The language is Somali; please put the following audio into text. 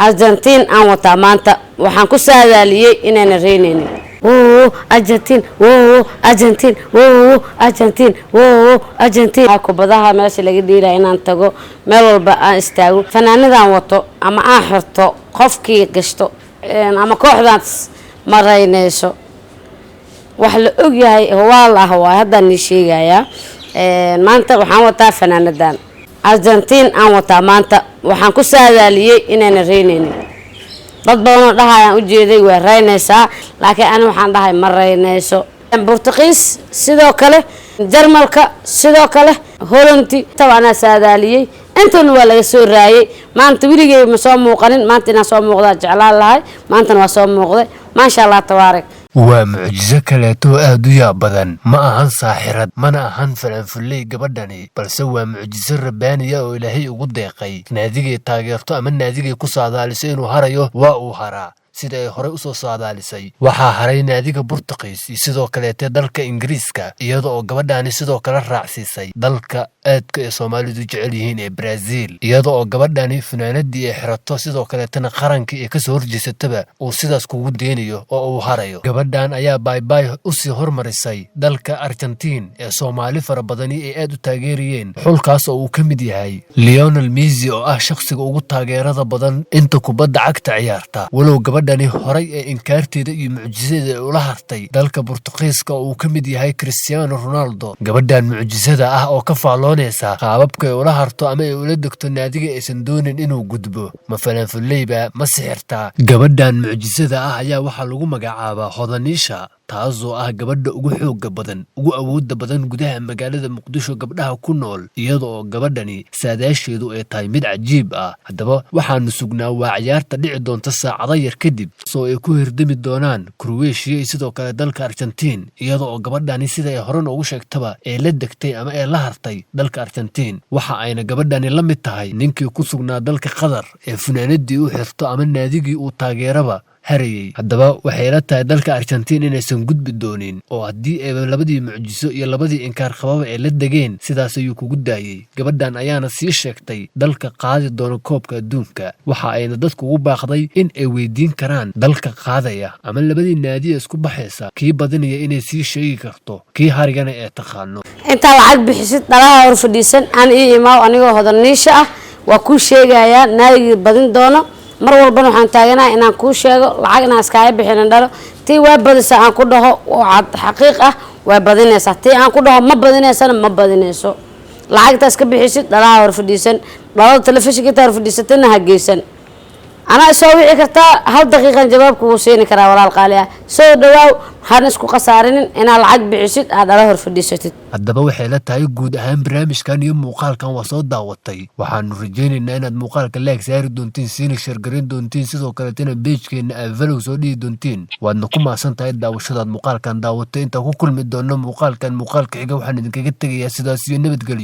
Argentina aan wata maanta waxaan ku saadaaliyay inaan reynaynin Argentina Argentina kubadaha meesha laga dhiiray inaan tago meel walba aan istaago fanaanadaan wato ama aan xirto qofkii gashto ama kooxdaas maraynayso wax la og yahay wallahi waa hadda ni sheegaya maanta waxaan wataa fanaanadan Argentina aan wata maanta waxaan ku saadaaliyay inaan reynaynin dad badan dhahaayaan u jeeday way reynaysaa laakiin aan waxaan dhahay ma reynayso Portuguese sidoo kale Jarmalka sidoo kale Holland tawana saadaaliyay intan waa laga soo raayay maanta wiligay ma soo muuqanin maanta inaan soo muuqda jeclaan lahay maanta waa soo muuqday ma sha Allah tabaarak waa mucjiso kaleeto aad u yaab badan ma ahan saaxirad mana ahan falanfulay gabadhani balse waa mucjiso rabbaaniya oo Ilaahay ugu deeqay naadigay taageerto ama naadigay ku saadaalisay inuu harayo waa uu haraa sida ay hore u soo saadaalisay waxa haray naadiga Portuguese sidoo kale dalka Ingiriiska iyadoo oo gabadhani sidoo kale raacsiisay dalka aadka ee Soomaalidu jecel yihiin ee Brazil iyadoo oo gabadhani fanaanadii ay xirato sidoo kale tan qaranka ee ka soo horjeesataba uu sidaas kugu deenayo oo uu harayo gabadhan ayaa bye u sii hormarisay dalka Argentina ee Soomaali fara badan ee aad u taageeriyeen xulkaas oo uu ka mid yahay Lionel Messi oo ah shakhsiga ugu taageerada badan inta kubadda cagta ciyaarta walow gabadhani horay ee inkaarteeda iyo mucjisada ula hartay dalka Portugiiska oo uu ka mid yahay Cristiano Ronaldo gabadhan mucjisada ah oo ka faaloonaysa qaababka ay ula harto ama ay ula degto naadiga aysan doonin inuu gudbo ma falanfuleyba ma sixirta gabadhan mucjisada ah ayaa waxa lagu magacaabaa Hodanisha taasoo ah gabadha ugu xoogga badan ugu awoodda badan gudaha magaalada Muqdisho gabdhaha ku nool iyadoo gabadhani saadaasheedu ay tahay mid cajiib ah haddaba waxaanu sugnaa waa ciyaarta dhici doonta saacado yar kadib soo ay ku hirdami doonaan Croatia iyo sidoo kale dalka Argentina iyadoo gabadhani sida ay hore ugu sheegtaba ay la degtay ama ay la hartay dalka Argentina waxa ayna gabadhani la mid tahay ninkii ku sugnaa dalka Qatar ee funaanadii u xirto ama naadigii uu taageeraba harayay haddaba waxay la tahay dalka Argentina inaysan gudbi doonin oo haddii ay labadii mucjiso iyo labadii inkaar qababa ay la degeen sidaas ayuu kugu daayay gabadhan ayaana sii sheegtay dalka qaadi doona koobka adduunka waxa ayna dadku ugu baaqday in ay weydiin karaan dalka qaadaya ama labadii naadi isku baxaysa kii badinaya inay sii sheegi karto kii harigana ee taqaano inta lacag bixisid dhalaha hor fadhiisan aan iimaaw anigoo Hodanisha ah waa ku sheegaya naadi badin doono mar walba waxaan taaganahay inaan ku sheego lacag inaan iska bixin dhalo tii waa badisa aan ku dhaho oo xaqiiq ah waa badinaysa tii aan ku dhaho ma badinaysana ma badinayso lacagtaas ka bixisid dhalaha hor fadhiisan dhalada telefishinka hor fadhiisatana ha geysan أنا أسوي كرتا هل دقيقة جوابك وسيني كرا ولا القالية سو دواو هنسكو قصارين أنا العقب بعشت هذا له في الديشتت haddaba waxay la tahay guud ahaan barnaamijkan iyo muuqaalkan waa soo daawatay waxaanu rajaynaynaa inaad muuqaalka like saari doontiin siina share garin doontiin sidoo kale tana page-keena aad follow soo dhigi doontiin waadna ku maasan tahay daawashadaad muuqaalkan daawatay inta ku kulmi doono muuqaalka xiga waxaan idinkaga tegayaa sidaas iyo nabadgelyo